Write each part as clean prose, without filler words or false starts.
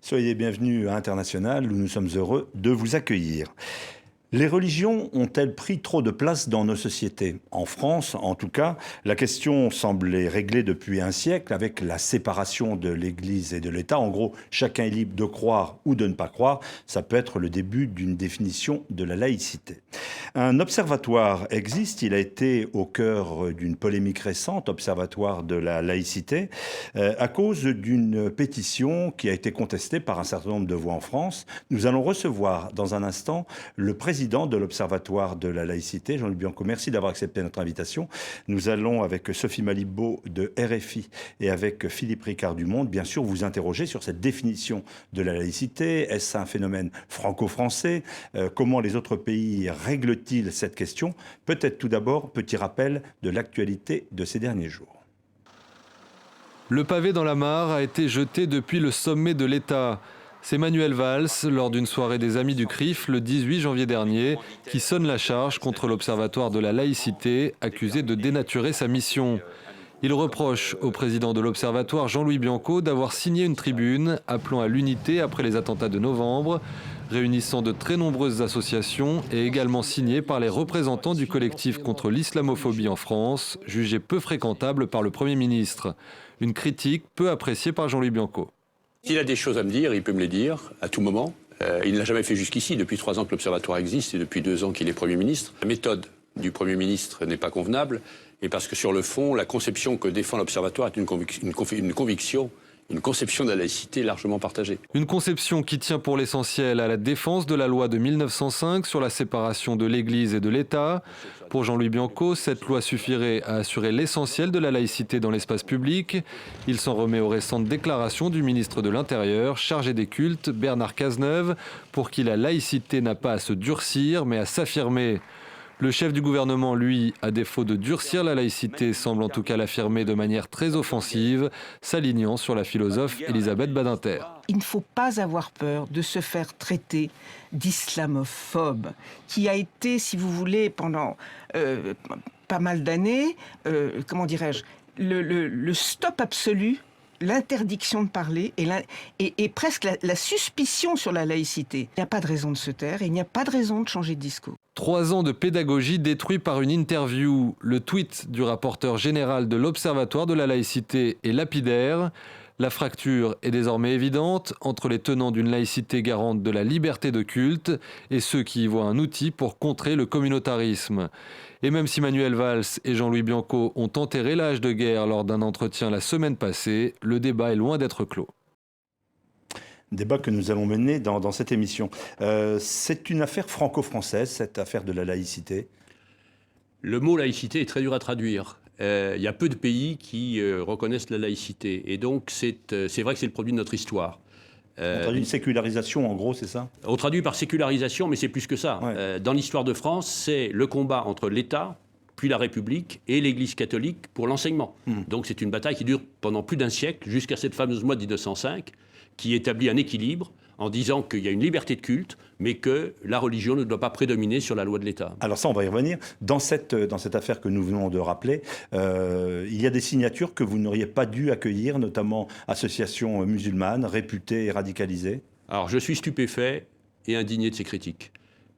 Soyez bienvenus à International, où nous sommes heureux de vous accueillir. Les religions ont-elles pris trop de place dans nos sociétés? En France, en tout cas, la question semblait réglée depuis un siècle avec la séparation de l'Église et de l'État. En gros, chacun est libre de croire ou de ne pas croire. Ça peut être le début d'une définition de la laïcité. Un observatoire existe, il a été au cœur d'une polémique récente, observatoire de la laïcité, à cause d'une pétition qui a été contestée par un certain nombre de voix en France. Nous allons recevoir dans un instant le président de l'Observatoire de la laïcité, Jean-Luc Bianco. Merci d'avoir accepté notre invitation. Nous allons, avec Sophie Malibaud de RFI et avec Philippe Ricard du Monde, bien sûr, vous interroger sur cette définition de la laïcité. Est-ce un phénomène franco-français? Comment les autres pays règlent-ils cette question? Peut-être tout d'abord, petit rappel de l'actualité de ces derniers jours. Le pavé dans la mare a été jeté depuis le sommet de l'État. C'est Manuel Valls, lors d'une soirée des Amis du CRIF le 18 janvier dernier, qui sonne la charge contre l'Observatoire de la laïcité, accusé de dénaturer sa mission. Il reproche au président de l'Observatoire, Jean-Louis Bianco, d'avoir signé une tribune appelant à l'unité après les attentats de novembre, réunissant de très nombreuses associations et également signée par les représentants du collectif contre l'islamophobie en France, jugé peu fréquentable par le Premier ministre. Une critique peu appréciée par Jean-Louis Bianco. S'il a des choses à me dire, il peut me les dire à tout moment. Il ne l'a jamais fait jusqu'ici. Depuis 3 ans que l'Observatoire existe et depuis 2 ans qu'il est Premier ministre. La méthode du Premier ministre n'est pas convenable. Et parce que sur le fond, la conception que défend l'Observatoire est une conviction, une conception de la laïcité largement partagée. Une conception qui tient pour l'essentiel à la défense de la loi de 1905 sur la séparation de l'Église et de l'État. Pour Jean-Louis Bianco, cette loi suffirait à assurer l'essentiel de la laïcité dans l'espace public. Il s'en remet aux récentes déclarations du ministre de l'Intérieur, chargé des cultes, Bernard Cazeneuve, pour qui la laïcité n'a pas à se durcir, mais à s'affirmer. Le chef du gouvernement, lui, à défaut de durcir la laïcité, semble en tout cas l'affirmer de manière très offensive, s'alignant sur la philosophe Elisabeth Badinter. Il ne faut pas avoir peur de se faire traiter d'islamophobe, qui a été, si vous voulez, pendant pas mal d'années, le stop absolu, l'interdiction de parler et presque la suspicion sur la laïcité. Il n'y a pas de raison de se taire et il n'y a pas de raison de changer de discours. 3 ans de pédagogie détruits par une interview. Le tweet du rapporteur général de l'Observatoire de la laïcité est lapidaire. La fracture est désormais évidente entre les tenants d'une laïcité garante de la liberté de culte et ceux qui y voient un outil pour contrer le communautarisme. Et même si Manuel Valls et Jean-Louis Bianco ont enterré l'âge de guerre lors d'un entretien la semaine passée, le débat est loin d'être clos. Débat que nous allons mener dans cette émission. C'est une affaire franco-française, cette affaire de la laïcité. Le mot laïcité est très dur à traduire. Il y a peu de pays qui reconnaissent la laïcité. Et donc, c'est vrai que c'est le produit de notre histoire. On traduit une sécularisation, en gros, c'est ça? On traduit par sécularisation, mais c'est plus que ça. Ouais. Dans l'histoire de France, c'est le combat entre l'État, puis la République, et l'Église catholique pour l'enseignement. Donc c'est une bataille qui dure pendant plus d'un siècle, jusqu'à cette fameuse loi de 1905, qui établit un équilibre en disant qu'il y a une liberté de culte, mais que la religion ne doit pas prédominer sur la loi de l'État. Alors ça, on va y revenir. Dans cette affaire que nous venons de rappeler, il y a des signatures que vous n'auriez pas dû accueillir, notamment associations musulmanes, réputées et radicalisées. Alors je suis stupéfait et indigné de ces critiques.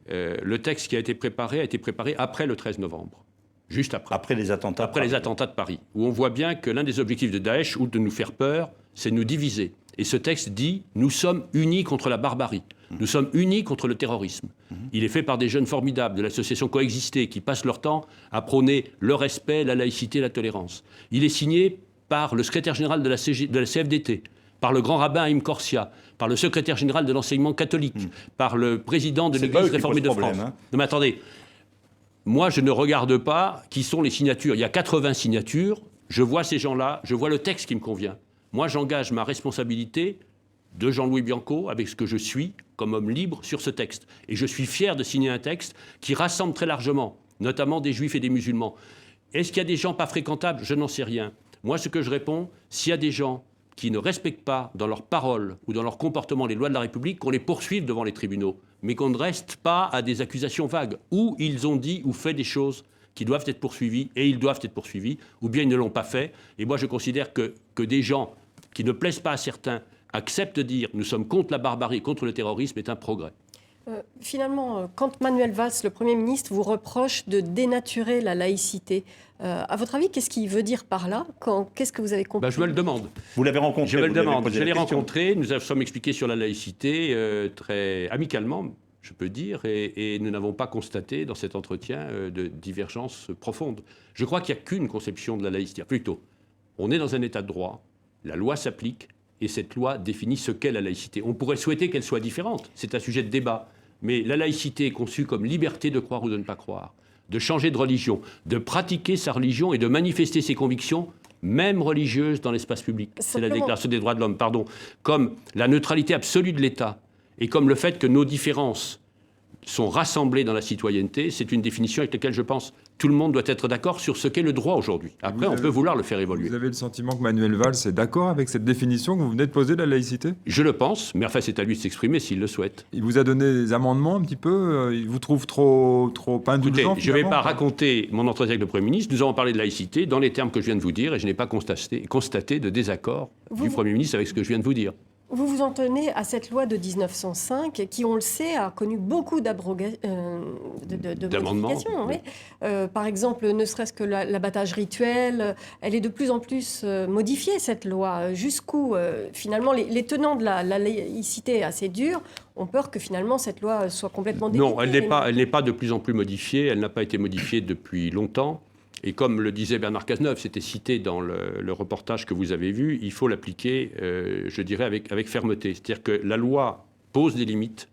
Le texte qui a été préparé après le 13 novembre. Juste après. Après les attentats. Après les attentats de Paris, où on voit bien que l'un des objectifs de Daesh, ou de nous faire peur, c'est de nous diviser. Et ce texte dit « Nous sommes unis contre la barbarie. Nous sommes unis contre le terrorisme. » Il est fait par des jeunes formidables de l'association Coexister qui passent leur temps à prôner le respect, la laïcité, la tolérance. Il est signé par le secrétaire général de la CFDT, par le grand rabbin Haïm Korsia, par le secrétaire général de l'enseignement catholique, par le président de l'Église réformée de France. Non mais attendez, moi je ne regarde pas qui sont les signatures. Il y a 80 signatures, je vois ces gens-là, je vois le texte qui me convient. Moi, j'engage ma responsabilité de Jean-Louis Bianco avec ce que je suis comme homme libre sur ce texte. Et je suis fier de signer un texte qui rassemble très largement, notamment des juifs et des musulmans. Est-ce qu'il y a des gens pas fréquentables? Je n'en sais rien. Moi, ce que je réponds, s'il y a des gens qui ne respectent pas dans leurs paroles ou dans leur comportement les lois de la République, qu'on les poursuive devant les tribunaux, mais qu'on ne reste pas à des accusations vagues, où ils ont dit ou fait des choses qui doivent être poursuivis, et ils doivent être poursuivis, ou bien ils ne l'ont pas fait. Et moi, je considère que des gens qui ne plaisent pas à certains accepte de dire nous sommes contre la barbarie, contre le terrorisme est un progrès. Finalement, quand Manuel Valls, le Premier ministre, vous reproche de dénaturer la laïcité, à votre avis, qu'est-ce qu'il veut dire par là? Qu'est-ce que vous avez compris? Je me le demande. Vous l'avez rencontré? Je me le demande. Je l'ai rencontré, nous sommes expliqués sur la laïcité très amicalement, je peux dire, et nous n'avons pas constaté dans cet entretien de divergences profondes. Je crois qu'il n'y a qu'une conception de la laïcité. Plutôt, on est dans un état de droit, la loi s'applique, et cette loi définit ce qu'est la laïcité. On pourrait souhaiter qu'elle soit différente, c'est un sujet de débat. Mais la laïcité est conçue comme liberté de croire ou de ne pas croire, de changer de religion, de pratiquer sa religion et de manifester ses convictions, même religieuses, dans l'espace public. C'est la Déclaration des droits de l'homme, pardon. Comme la neutralité absolue de l'État et comme le fait que nos différences sont rassemblées dans la citoyenneté, c'est une définition avec laquelle je pense tout le monde doit être d'accord sur ce qu'est le droit aujourd'hui. Après, on peut vouloir le faire évoluer. Vous avez le sentiment que Manuel Valls est d'accord avec cette définition que vous venez de poser de la laïcité? Je le pense, mais enfin, c'est à lui de s'exprimer s'il le souhaite. Il vous a donné des amendements un petit peu? Il vous trouve trop indulgent? Écoutez, je ne vais pas raconter mon entretien avec le Premier ministre. Nous avons parlé de laïcité dans les termes que je viens de vous dire et je n'ai pas constaté de désaccord du Premier ministre avec ce que je viens de vous dire. Vous vous en tenez à cette loi de 1905 qui, on le sait, a connu beaucoup de modifications. Oui. Par exemple, ne serait-ce que l'abattage rituel, elle est de plus en plus modifiée, cette loi. Jusqu'où, finalement, les tenants de la laïcité assez durs ont peur que, finalement, cette loi soit complètement déliée. Non, elle n'est pas de plus en plus modifiée. Elle n'a pas été modifiée depuis longtemps. Et comme le disait Bernard Cazeneuve, c'était cité dans le reportage que vous avez vu, il faut l'appliquer, je dirais, avec fermeté. C'est-à-dire que la loi pose des limites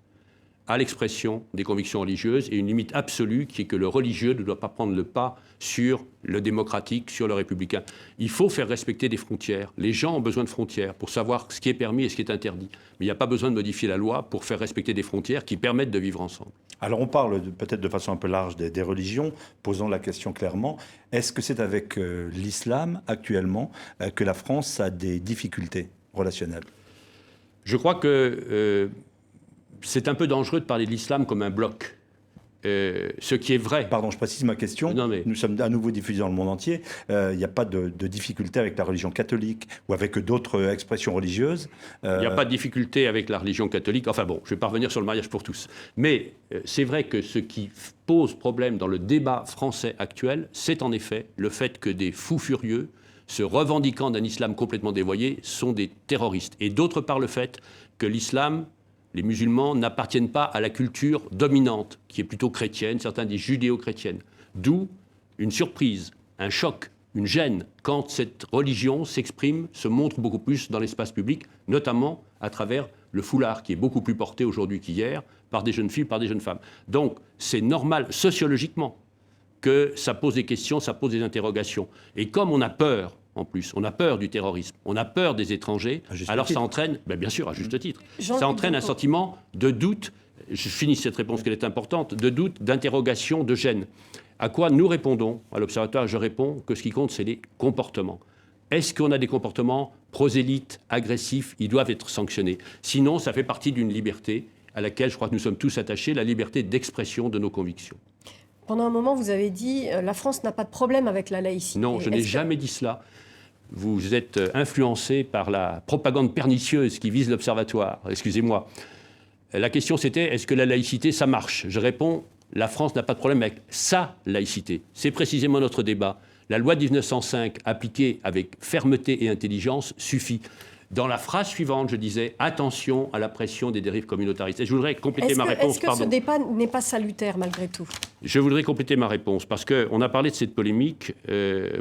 à l'expression des convictions religieuses et une limite absolue qui est que le religieux ne doit pas prendre le pas sur le démocratique, sur le républicain. Il faut faire respecter des frontières. Les gens ont besoin de frontières pour savoir ce qui est permis et ce qui est interdit. Mais il n'y a pas besoin de modifier la loi pour faire respecter des frontières qui permettent de vivre ensemble. Alors on parle peut-être de façon un peu large des religions, posons la question clairement. Est-ce que c'est avec l'islam actuellement que la France a des difficultés relationnelles? Je crois que c'est un peu dangereux de parler de l'islam comme un bloc. Ce qui est vrai. Pardon, je précise ma question. Non, mais... Nous sommes à nouveau diffusés dans le monde entier. Il n'y a pas de difficulté avec la religion catholique ou avec d'autres expressions religieuses. Il n'y a pas de difficulté avec la religion catholique. Enfin bon, je vais pas revenir sur le mariage pour tous. Mais c'est vrai que ce qui pose problème dans le débat français actuel, c'est en effet le fait que des fous furieux, se revendiquant d'un islam complètement dévoyé, sont des terroristes. Et d'autre part le fait que l'islam... Les musulmans n'appartiennent pas à la culture dominante, qui est plutôt chrétienne, certains disent judéo-chrétienne. D'où une surprise, un choc, une gêne, quand cette religion s'exprime, se montre beaucoup plus dans l'espace public, notamment à travers le foulard, qui est beaucoup plus porté aujourd'hui qu'hier, par des jeunes filles, par des jeunes femmes. Donc, c'est normal, sociologiquement, que ça pose des questions, ça pose des interrogations. Et comme on a peur... En plus, on a peur du terrorisme, on a peur des étrangers, alors ça entraîne, bien sûr, à juste titre, ça entraîne un sentiment de doute, je finis cette réponse qu'elle est importante, de doute, d'interrogation, de gêne. À quoi nous répondons? À l'Observatoire, je réponds que ce qui compte, c'est les comportements. Est-ce qu'on a des comportements prosélytes, agressifs? Ils doivent être sanctionnés. Sinon, ça fait partie d'une liberté à laquelle je crois que nous sommes tous attachés, la liberté d'expression de nos convictions. Pendant un moment, vous avez dit la France n'a pas de problème avec la laïcité. Non, je n'ai jamais dit cela. Vous êtes influencé par la propagande pernicieuse qui vise l'Observatoire. Excusez-moi. La question c'était, est-ce que la laïcité, ça marche? Je réponds, la France n'a pas de problème avec sa laïcité. C'est précisément notre débat. La loi de 1905, appliquée avec fermeté et intelligence, suffit. Dans la phrase suivante, je disais, attention à la pression des dérives communautaristes. Et je voudrais compléter ma réponse. Est-ce que ce débat n'est pas salutaire, malgré tout? Je voudrais compléter ma réponse, parce qu'on a parlé de cette polémique.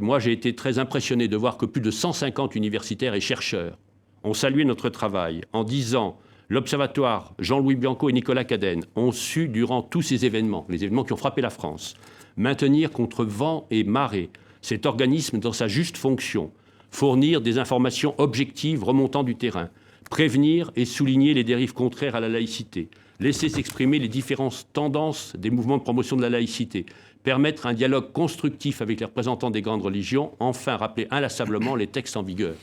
Moi, j'ai été très impressionné de voir que plus de 150 universitaires et chercheurs ont salué notre travail en disant l'Observatoire, Jean-Louis Bianco et Nicolas Cadenne ont su, durant tous ces événements, les événements qui ont frappé la France, maintenir contre vent et marée cet organisme dans sa juste fonction, fournir des informations objectives remontant du terrain, prévenir et souligner les dérives contraires à la laïcité, laisser s'exprimer les différentes tendances des mouvements de promotion de la laïcité, permettre un dialogue constructif avec les représentants des grandes religions, enfin rappeler inlassablement les textes en vigueur.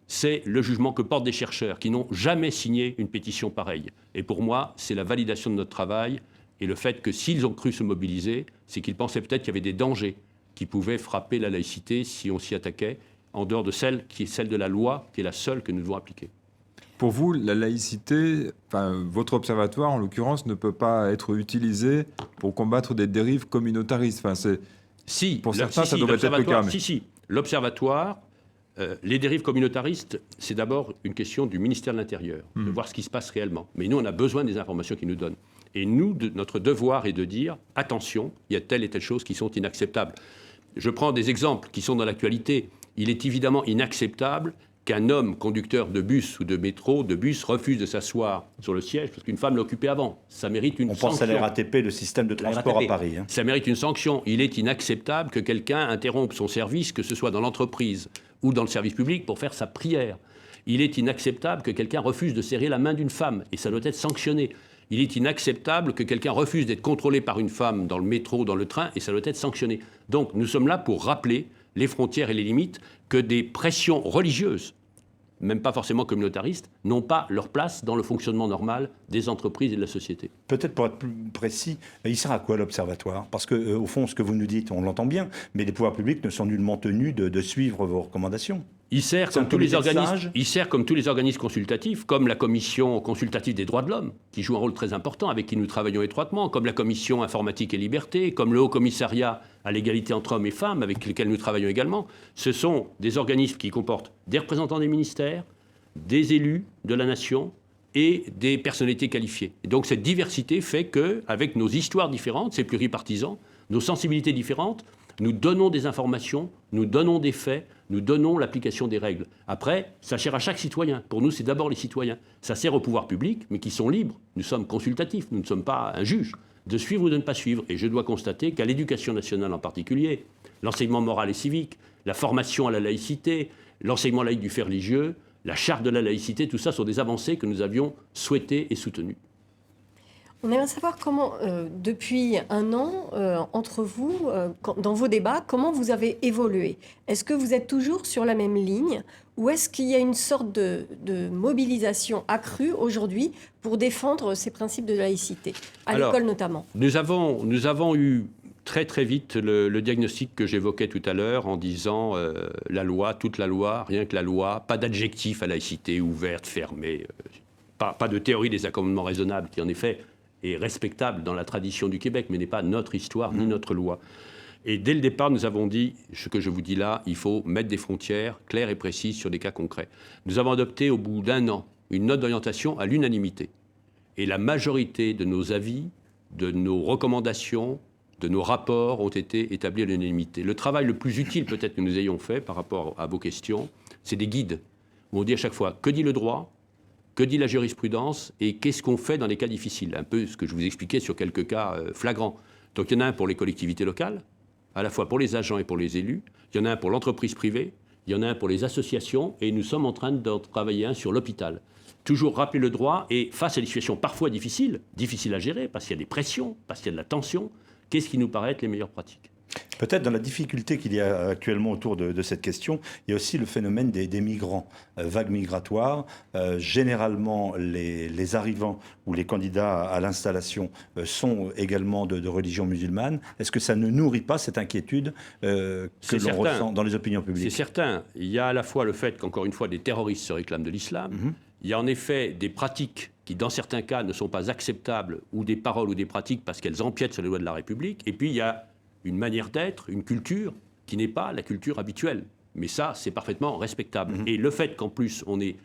C'est le jugement que portent des chercheurs qui n'ont jamais signé une pétition pareille. Et pour moi, c'est la validation de notre travail et le fait que s'ils ont cru se mobiliser, c'est qu'ils pensaient peut-être qu'il y avait des dangers qui pouvaient frapper la laïcité si on s'y attaquait, en dehors de celle qui est celle de la loi, qui est la seule que nous devons appliquer. pour vous, la laïcité, votre observatoire en l'occurrence, ne peut pas être utilisé pour combattre des dérives communautaristes. Si, pour certains, ça devrait être le cas. Si. L'observatoire, les dérives communautaristes, c'est d'abord une question du ministère de l'Intérieur, de voir ce qui se passe réellement. Mais nous, on a besoin des informations qu'ils nous donnent. Et nous, notre devoir est de dire, attention, il y a telle et telle chose qui sont inacceptables. Je prends des exemples qui sont dans l'actualité. Il est évidemment inacceptable qu'un homme conducteur de bus ou de métro, de bus, refuse de s'asseoir sur le siège parce qu'une femme l'occupait avant. Ça mérite une sanction. On pense à la RATP, le système de transport à Paris. Ça mérite une sanction. Il est inacceptable que quelqu'un interrompe son service, que ce soit dans l'entreprise ou dans le service public, pour faire sa prière. Il est inacceptable que quelqu'un refuse de serrer la main d'une femme, et ça doit être sanctionné. Il est inacceptable que quelqu'un refuse d'être contrôlé par une femme dans le métro, dans le train, et ça doit être sanctionné. Donc nous sommes là pour rappeler les frontières et les limites que des pressions religieuses, même pas forcément communautaristes, n'ont pas leur place dans le fonctionnement normal des entreprises et de la société. Peut-être pour être plus précis, il sert à quoi l'Observatoire? Parce que, au fond, ce que vous nous dites, on l'entend bien, mais les pouvoirs publics ne sont nullement tenus de suivre vos recommandations. Il sert comme tous les organismes consultatifs, comme la Commission consultative des droits de l'homme, qui joue un rôle très important, avec qui nous travaillons étroitement, comme la Commission informatique et liberté, comme le Haut Commissariat à l'égalité entre hommes et femmes, avec lesquels nous travaillons également. Ce sont des organismes qui comportent des représentants des ministères, des élus de la nation et des personnalités qualifiées. Et donc cette diversité fait qu'avec nos histoires différentes, c'est pluripartisan, nos sensibilités différentes, nous donnons des informations, nous donnons des faits, nous donnons l'application des règles. Après, ça sert à chaque citoyen. Pour nous, c'est d'abord les citoyens. Ça sert au pouvoir public, mais qui sont libres. Nous sommes consultatifs, nous ne sommes pas un juge, de suivre ou de ne pas suivre. Et je dois constater qu'à l'éducation nationale en particulier, l'enseignement moral et civique, la formation à la laïcité, l'enseignement laïque du fait religieux, la charte de la laïcité, tout ça sont des avancées que nous avions souhaitées et soutenues. On aimerait savoir comment, depuis un an, entre vous, dans vos débats, comment vous avez évolué. Est-ce que vous êtes toujours sur la même ligne ou est-ce qu'il y a une sorte de mobilisation accrue aujourd'hui pour défendre ces principes de laïcité, à l'école notamment? Nous avons eu très très vite le diagnostic que j'évoquais tout à l'heure en disant la loi, toute la loi, rien que la loi, pas d'adjectif à laïcité, ouverte, fermée, pas de théorie des accommodements raisonnables qui en effet est respectable dans la tradition du Québec, mais n'est pas notre histoire ni notre loi. Et dès le départ, nous avons dit, ce que je vous dis là, il faut mettre des frontières claires et précises sur des cas concrets. Nous avons adopté au bout d'un an une note d'orientation à l'unanimité. Et la majorité de nos avis, de nos recommandations, de nos rapports ont été établis à l'unanimité. Le travail le plus utile peut-être que nous ayons fait par rapport à vos questions, c'est des guides. Où on dit à chaque fois, que dit le droit ? Que dit la jurisprudence et qu'est-ce qu'on fait dans les cas difficiles? Un peu ce que je vous expliquais sur quelques cas flagrants. Donc il y en a un pour les collectivités locales, à la fois pour les agents et pour les élus. Il y en a un pour l'entreprise privée, il y en a un pour les associations et nous sommes en train d'en travailler un sur l'hôpital. Toujours rappeler le droit et face à des situations parfois difficiles à gérer parce qu'il y a des pressions, parce qu'il y a de la tension, qu'est-ce qui nous paraît être les meilleures pratiques? Peut-être dans la difficulté qu'il y a actuellement autour de cette question, il y a aussi le phénomène des migrants, vagues migratoires. Généralement, les arrivants ou les candidats à l'installation sont également de religion musulmane. Est-ce que ça ne nourrit pas cette inquiétude que l'on ressent dans les opinions publiques? C'est certain. Il y a à la fois le fait qu'encore une fois, des terroristes se réclament de l'islam. Il y a en effet des pratiques qui, dans certains cas, ne sont pas acceptables, ou des paroles ou des pratiques parce qu'elles empiètent sur les lois de la République. Et puis, il y a une manière d'être, une culture qui n'est pas la culture habituelle. Mais ça, c'est parfaitement respectable. Et le fait qu'en plus, on ait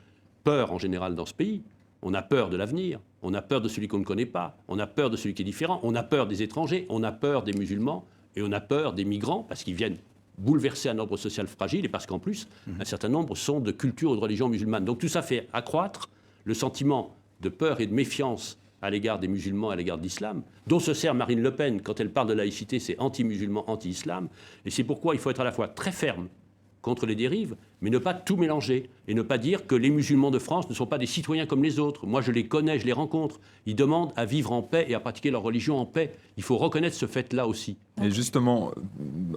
peur en général dans ce pays, on a peur de l'avenir, on a peur de celui qu'on ne connaît pas, on a peur de celui qui est différent, on a peur des étrangers, on a peur des musulmans et on a peur des migrants parce qu'ils viennent bouleverser un ordre social fragile et parce qu'en plus, un certain nombre sont de culture ou de religion musulmane. Donc tout ça fait accroître le sentiment de peur et de méfiance à l'égard des musulmans, à l'égard de l'islam, dont se sert Marine Le Pen quand elle parle de laïcité, c'est anti-musulman, anti-islam. Et c'est pourquoi il faut être à la fois très ferme contre les dérives, mais ne pas tout mélanger et ne pas dire que les musulmans de France ne sont pas des citoyens comme les autres. Moi, je les connais, je les rencontre. Ils demandent à vivre en paix et à pratiquer leur religion en paix. Il faut reconnaître ce fait-là aussi. Et justement,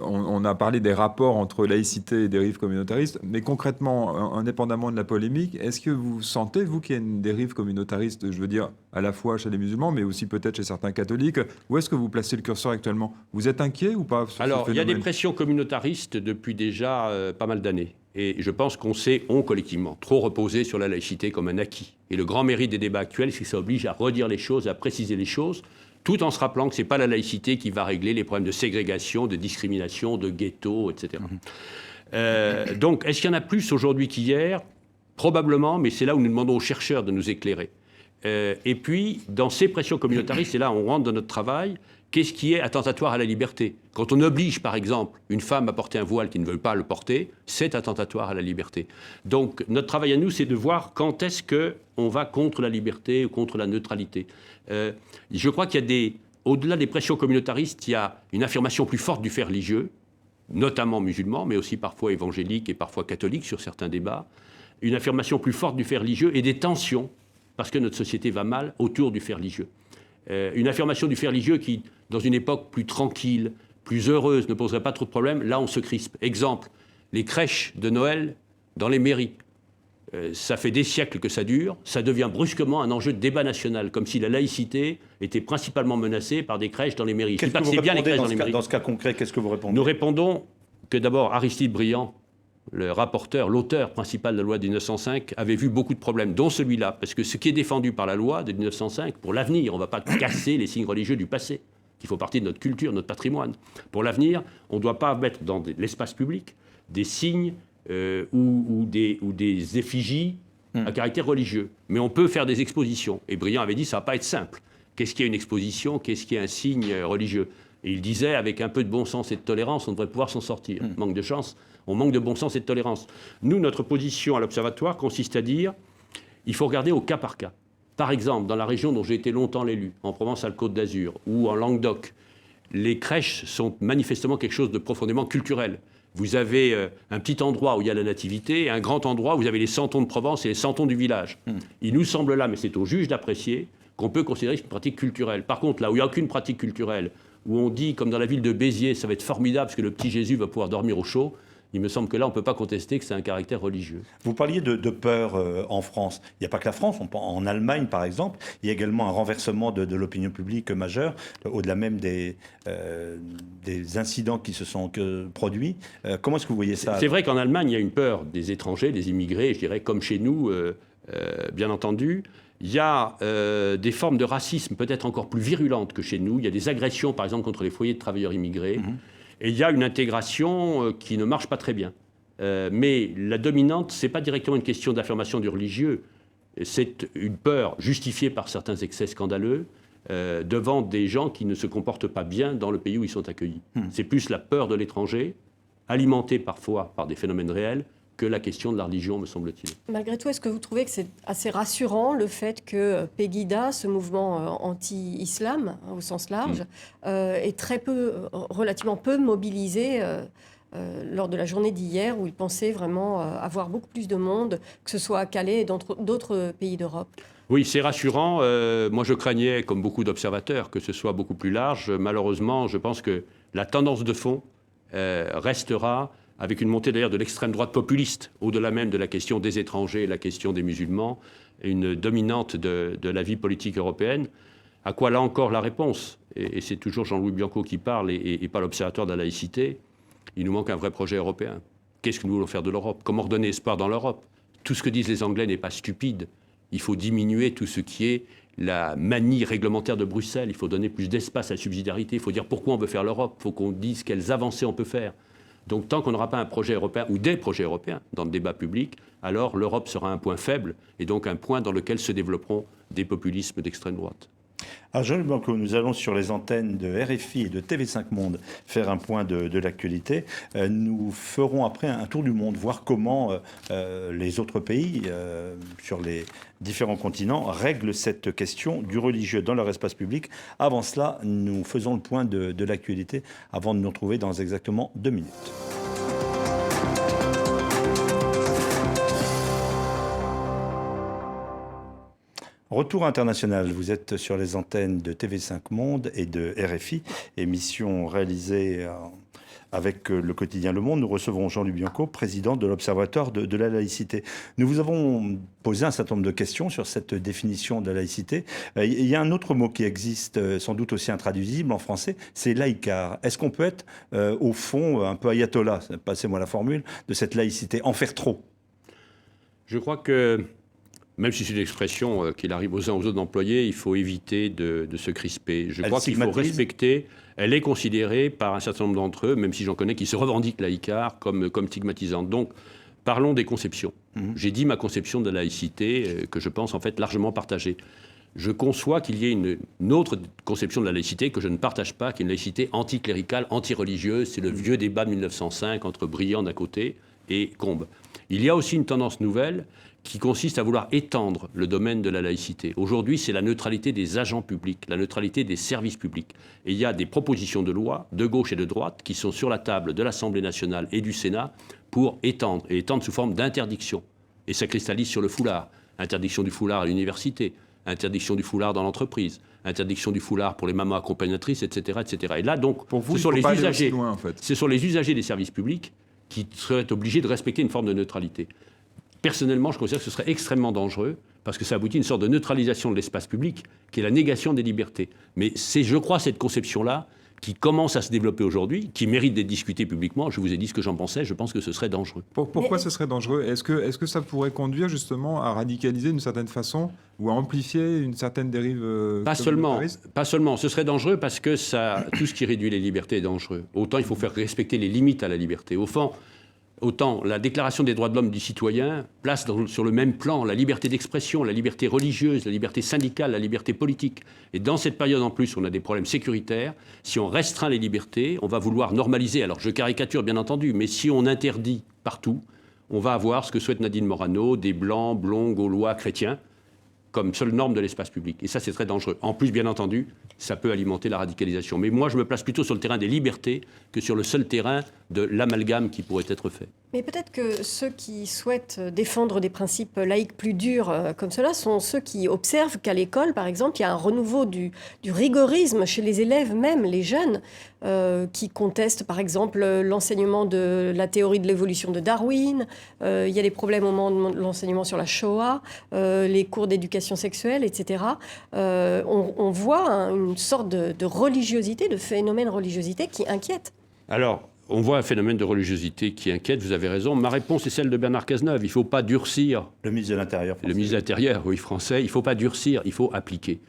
on a parlé des rapports entre laïcité et dérives communautaristes, mais concrètement, indépendamment de la polémique, est-ce que vous sentez, vous, qu'il y a une dérive communautariste, je veux dire, à la fois chez les musulmans, mais aussi peut-être chez certains catholiques? Où est-ce que vous placez le curseur actuellement? Vous êtes inquiet ou pas sur Alors, ce il y a des phénomène? pressions communautaristes depuis déjà pas mal d'années. Et je pense on collectivement trop reposé sur la laïcité comme un acquis. Et le grand mérite des débats actuels, c'est que ça oblige à redire les choses, à préciser les choses, tout en se rappelant que ce n'est pas la laïcité qui va régler les problèmes de ségrégation, de discrimination, de ghetto, etc. Donc, est-ce qu'il y en a plus aujourd'hui qu'hier ? Probablement, mais c'est là où nous demandons aux chercheurs de nous éclairer. Et puis, dans ces pressions communautaristes, et là on rentre dans notre travail, qu'est-ce qui est attentatoire à la liberté ? Quand on oblige, par exemple, une femme à porter un voile qui ne veut pas le porter, c'est attentatoire à la liberté. Donc, notre travail à nous, c'est de voir quand est-ce qu'on va contre la liberté ou contre la neutralité. Je crois qu'il y a au-delà des pressions communautaristes, il y a une affirmation plus forte du fait religieux, notamment musulman, mais aussi parfois évangélique et parfois catholique sur certains débats, une affirmation plus forte du fait religieux et des tensions, parce que notre société va mal, autour du fait religieux. Une affirmation du fait religieux qui, dans une époque plus tranquille, plus heureuse, ne poserait pas trop de problèmes, là on se crispe. Exemple, les crèches de Noël dans les mairies. Ça fait des siècles que ça dure, ça devient brusquement un enjeu de débat national, comme si la laïcité était principalement menacée par des crèches dans les mairies. Qu'est-ce que vous répondez dans ce cas concret, qu'est-ce que vous répondez ? Nous répondons que d'abord Aristide Briand, le rapporteur, l'auteur principal de la loi de 1905, avait vu beaucoup de problèmes, dont celui-là, parce que ce qui est défendu par la loi de 1905, pour l'avenir, on ne va pas casser les signes religieux du passé, qui font partie de notre culture, notre patrimoine. Pour l'avenir, on ne doit pas mettre dans l'espace public des signes ou des effigies à caractère religieux. Mais on peut faire des expositions. Et Briand avait dit, ça ne va pas être simple. Qu'est-ce qui est une exposition ? Qu'est-ce qui est un signe religieux ? Et il disait, avec un peu de bon sens et de tolérance, on devrait pouvoir s'en sortir. Manque de chance, on manque de bon sens et de tolérance. Nous, notre position à l'Observatoire consiste à dire, il faut regarder au cas par cas. Par exemple, dans la région dont j'ai été longtemps l'élu, en Provence-Alpes-Côte d'Azur ou en Languedoc, les crèches sont manifestement quelque chose de profondément culturel. Vous avez un petit endroit où il y a la nativité et un grand endroit où vous avez les santons de Provence et les santons du village. Il nous semble là, mais c'est au juge d'apprécier, qu'on peut considérer que c'est une pratique culturelle. Par contre, là où il n'y a aucune pratique culturelle, où on dit, comme dans la ville de Béziers, ça va être formidable parce que le petit Jésus va pouvoir dormir au chaud, il me semble que là, on ne peut pas contester que c'est un caractère religieux. Vous parliez de peur en France. Il n'y a pas que la France. En Allemagne, par exemple, il y a également un renversement de l'opinion publique majeur, au-delà même des incidents qui se sont produits. Comment est-ce que vous voyez ça ? C'est vrai qu'en Allemagne, il y a une peur des étrangers, des immigrés, je dirais, comme chez nous, bien entendu. Il y a des formes de racisme peut-être encore plus virulentes que chez nous. Il y a des agressions, par exemple, contre les foyers de travailleurs immigrés. Et il y a une intégration qui ne marche pas très bien. Mais la dominante, ce n'est pas directement une question d'affirmation du religieux. C'est une peur justifiée par certains excès scandaleux devant des gens qui ne se comportent pas bien dans le pays où ils sont accueillis. C'est plus la peur de l'étranger, alimentée parfois par des phénomènes réels, que la question de la religion, me semble-t-il. Malgré tout, est-ce que vous trouvez que c'est assez rassurant le fait que Pegida, ce mouvement anti-islam au sens large, est relativement peu mobilisé lors de la journée d'hier, où il pensait vraiment avoir beaucoup plus de monde, que ce soit à Calais et dans d'autres pays d'Europe ? Oui, c'est rassurant. Moi, je craignais, comme beaucoup d'observateurs, que ce soit beaucoup plus large. Malheureusement, je pense que la tendance de fond restera, avec une montée d'ailleurs de l'extrême droite populiste, au-delà même de la question des étrangers et la question des musulmans, une dominante de la vie politique européenne. À quoi, là encore, la réponse ? Et c'est toujours Jean-Louis Bianco qui parle et pas l'observateur de la laïcité. Il nous manque un vrai projet européen. Qu'est-ce que nous voulons faire de l'Europe ? Comment redonner espoir dans l'Europe ? Tout ce que disent les Anglais n'est pas stupide. Il faut diminuer tout ce qui est la manie réglementaire de Bruxelles. Il faut donner plus d'espace à la subsidiarité. Il faut dire pourquoi on veut faire l'Europe. Il faut qu'on dise quelles avancées on peut faire. Donc tant qu'on n'aura pas un projet européen ou des projets européens dans le débat public, alors l'Europe sera un point faible et donc un point dans lequel se développeront des populismes d'extrême droite. Alors Jean-Louis Bianco, nous allons sur les antennes de RFI et de TV5 Monde faire un point de l'actualité. Nous ferons après un tour du monde, voir comment les autres pays sur les différents continents règlent cette question du religieux dans leur espace public. Avant cela, nous faisons le point de l'actualité avant de nous retrouver dans exactement 2 minutes. Retour international, vous êtes sur les antennes de TV5 Monde et de RFI, émission réalisée Avec le quotidien Le Monde, nous recevons Jean-Louis Bianco, président de l'Observatoire de la laïcité. Nous vous avons posé un certain nombre de questions sur cette définition de la laïcité. Il y a un autre mot qui existe, sans doute aussi intraduisible en français, c'est laïcard. Est-ce qu'on peut être, au fond, un peu ayatollah, passez-moi la formule, de cette laïcité, en faire trop? Je crois que, même si c'est une expression qu'il arrive aux uns aux autres d'employer, il faut éviter de se crisper. Je crois qu'il faut respecter. Elle est considérée par un certain nombre d'entre eux, même si j'en connais qui se revendiquent laïcards, comme stigmatisante. Donc, parlons des conceptions. J'ai dit ma conception de la laïcité, que je pense en fait largement partagée. Je conçois qu'il y ait une autre conception de la laïcité que je ne partage pas, qui est une laïcité anticléricale, anti-religieuse. C'est le vieux débat de 1905 entre Briand d'un côté et Combes. Il y a aussi une tendance nouvelle qui consiste à vouloir étendre le domaine de la laïcité. Aujourd'hui, c'est la neutralité des agents publics, la neutralité des services publics. Et il y a des propositions de loi, de gauche et de droite, qui sont sur la table de l'Assemblée nationale et du Sénat pour étendre, et étendre sous forme d'interdiction. Et ça cristallise sur le foulard. Interdiction du foulard à l'université, interdiction du foulard dans l'entreprise, interdiction du foulard pour les mamans accompagnatrices, etc. etc. Et là, donc, Pour vous, ce sont les usagers, loin, en fait. ce sont les usagers des services publics qui seraient obligés de respecter une forme de neutralité. Personnellement, je considère que ce serait extrêmement dangereux parce que ça aboutit à une sorte de neutralisation de l'espace public qui est la négation des libertés. Mais c'est, je crois, cette conception-là qui commence à se développer aujourd'hui, qui mérite d'être discutée publiquement. Je vous ai dit ce que j'en pensais, je pense que ce serait dangereux. Pourquoi ce serait dangereux? Est-ce que ça pourrait conduire justement à radicaliser d'une certaine façon ou à amplifier une certaine dérive Pas seulement. Ce serait dangereux parce que tout ce qui réduit les libertés est dangereux. Autant il faut faire respecter les limites à la liberté. Au fond, autant la Déclaration des droits de l'homme du citoyen place sur le même plan la liberté d'expression, la liberté religieuse, la liberté syndicale, la liberté politique. Et dans cette période en plus, on a des problèmes sécuritaires. Si on restreint les libertés, on va vouloir normaliser. Alors je caricature bien entendu, mais si on interdit partout, on va avoir ce que souhaite Nadine Morano, des blancs, blonds, gaulois, chrétiens, comme seule norme de l'espace public. Et ça, c'est très dangereux. En plus, bien entendu, ça peut alimenter la radicalisation. Mais moi, je me place plutôt sur le terrain des libertés que sur le seul terrain de l'amalgame qui pourrait être fait. Mais peut-être que ceux qui souhaitent défendre des principes laïques plus durs comme cela sont ceux qui observent qu'à l'école, par exemple, il y a un renouveau du rigorisme chez les élèves, même les jeunes, qui contestent, par exemple, l'enseignement de la théorie de l'évolution de Darwin. Il y a des problèmes au moment de l'enseignement sur la Shoah, les cours d'éducation sexuelle, etc. On voit une sorte de religiosité, de phénomène religiosité qui inquiète. Alors, on voit un phénomène de religiosité qui inquiète, vous avez raison. Ma réponse est celle de Bernard Cazeneuve. Il ne faut pas durcir. Le ministre de l'Intérieur français. Le ministre de l'Intérieur, oui, français. Il ne faut pas durcir, il faut appliquer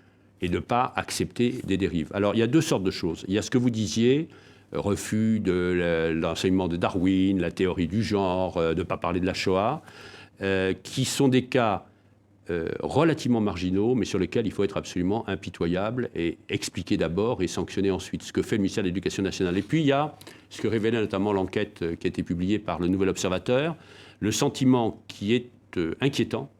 et ne pas accepter des dérives. Alors, il y a deux sortes de choses. Il y a ce que vous disiez, refus de l'enseignement de Darwin, la théorie du genre, de ne pas parler de la Shoah, qui sont des cas relativement marginaux, mais sur lesquels il faut être absolument impitoyable et expliquer d'abord et sanctionner ensuite, ce que fait le ministère de l'Éducation nationale. Et puis il y a ce que révélait notamment l'enquête qui a été publiée par le Nouvel Observateur, le sentiment qui est inquiétant.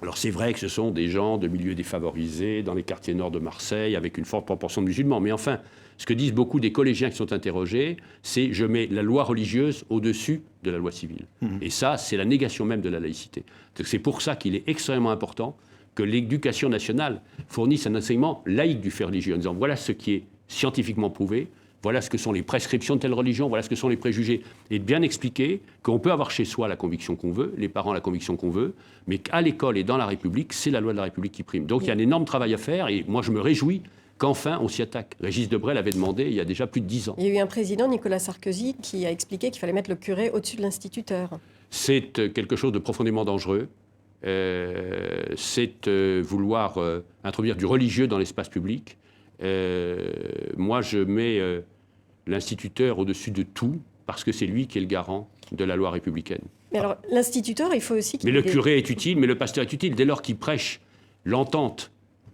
Alors c'est vrai que ce sont des gens de milieux défavorisés, dans les quartiers nord de Marseille, avec une forte proportion de musulmans, mais enfin, ce que disent beaucoup des collégiens qui sont interrogés, c'est « je mets la loi religieuse au-dessus de la loi civile ». Et ça, c'est la négation même de la laïcité. C'est pour ça qu'il est extrêmement important que l'éducation nationale fournisse un enseignement laïque du fait religieux, en disant « voilà ce qui est scientifiquement prouvé ». Voilà ce que sont les prescriptions de telle religion, voilà ce que sont les préjugés. Et de bien expliquer qu'on peut avoir chez soi la conviction qu'on veut, les parents la conviction qu'on veut, mais qu'à l'école et dans la République, c'est la loi de la République qui prime. Donc il y a un énorme travail à faire et moi je me réjouis qu'enfin on s'y attaque. Régis Debray l'avait demandé il y a déjà plus de 10 ans. Il y a eu un président, Nicolas Sarkozy, qui a expliqué qu'il fallait mettre le curé au-dessus de l'instituteur. C'est quelque chose de profondément dangereux. C'est vouloir introduire du religieux dans l'espace public. Moi je mets l'instituteur au-dessus de tout, parce que c'est lui qui est le garant de la loi républicaine. Mais alors, l'instituteur, il faut aussi qu'il... Mais le curé est utile, mais le pasteur est utile, dès lors qu'il prêche l'entente.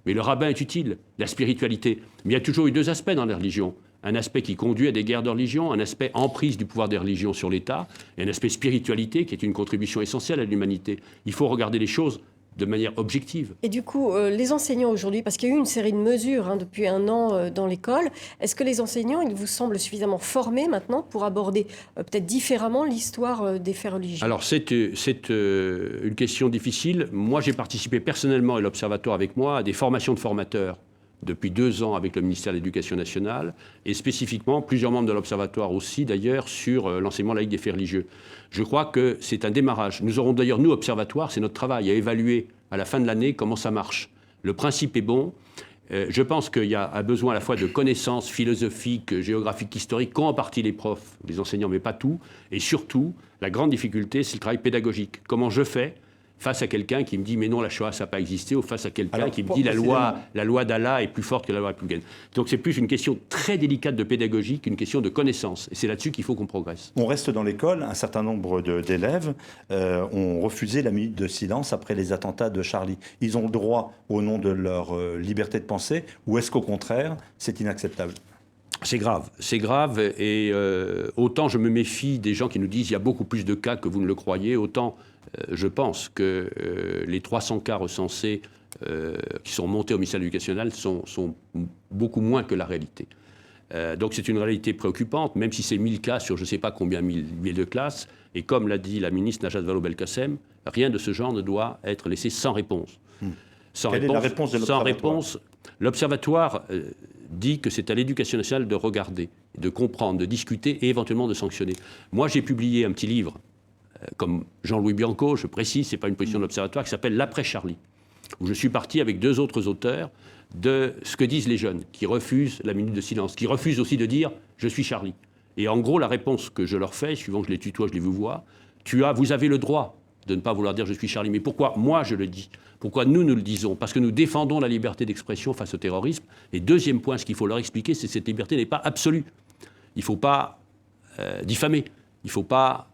Mais le rabbin est utile, la spiritualité. Mais il y a toujours eu deux aspects dans la religion. Un aspect qui conduit à des guerres de religion, un aspect emprise du pouvoir des religions sur l'État, et un aspect spiritualité qui est une contribution essentielle à l'humanité. Il faut regarder les choses de manière objective. Et du coup, les enseignants aujourd'hui, parce qu'il y a eu une série de mesures depuis un an dans l'école, est-ce que les enseignants, ils vous semblent suffisamment formés maintenant pour aborder peut-être différemment l'histoire des faits religieux? Alors c'est une question difficile. Moi j'ai participé personnellement, et l'Observatoire avec moi, à des formations de formateurs depuis 2 ans avec le ministère de l'Éducation nationale, et spécifiquement plusieurs membres de l'Observatoire aussi, d'ailleurs, sur l'enseignement laïque des faits religieux. Je crois que c'est un démarrage. Nous aurons d'ailleurs, nous, Observatoire, c'est notre travail, à évaluer à la fin de l'année comment ça marche. Le principe est bon. Je pense qu'il y a un besoin à la fois de connaissances philosophiques, géographiques, historiques, qu'ont en partie les profs, les enseignants, mais pas tout. Et surtout, la grande difficulté, c'est le travail pédagogique. Comment je fais face à quelqu'un qui me dit « mais non, la Shoah, ça n'a pas existé » ou face à quelqu'un qui me dit « la loi d'Allah est plus forte que la loi républicaine ». Donc c'est plus une question très délicate de pédagogie qu'une question de connaissance. Et c'est là-dessus qu'il faut qu'on progresse. On reste dans l'école. Un certain nombre d'élèves ont refusé la minute de silence après les attentats de Charlie. Ils ont le droit, au nom de leur liberté de penser, ou est-ce qu'au contraire, c'est inacceptable ? C'est grave, et autant je me méfie des gens qui nous disent il y a beaucoup plus de cas que vous ne le croyez, autant je pense que les 300 cas recensés qui sont montés au ministère de l'Éducation nationale sont beaucoup moins que la réalité. Donc c'est une réalité préoccupante, même si c'est 1000 cas sur je ne sais pas combien mille de classes, et comme l'a dit la ministre Najat Vallaud-Belkacem, rien de ce genre ne doit être laissé sans réponse. Quelle est la réponse de l'Observatoire ? Sans réponse, l'Observatoire dit que c'est à l'Éducation nationale de regarder, de comprendre, de discuter et éventuellement de sanctionner. Moi, j'ai publié un petit livre, comme Jean-Louis Bianco, je précise, ce n'est pas une position de l'Observatoire, qui s'appelle « L'après-Charlie », où je suis parti avec 2 autres auteurs de ce que disent les jeunes, qui refusent la minute de silence, qui refusent aussi de dire « je suis Charlie ». Et en gros, la réponse que je leur fais, suivant que je les tutoie, je les vous vois, vous avez le droit de ne pas vouloir dire « je suis Charlie ». Mais pourquoi moi je le dis ? Pourquoi nous le disons ? Parce que nous défendons la liberté d'expression face au terrorisme. Et deuxième point, ce qu'il faut leur expliquer, c'est que cette liberté n'est pas absolue. Il ne faut pas diffamer. Il ne faut pas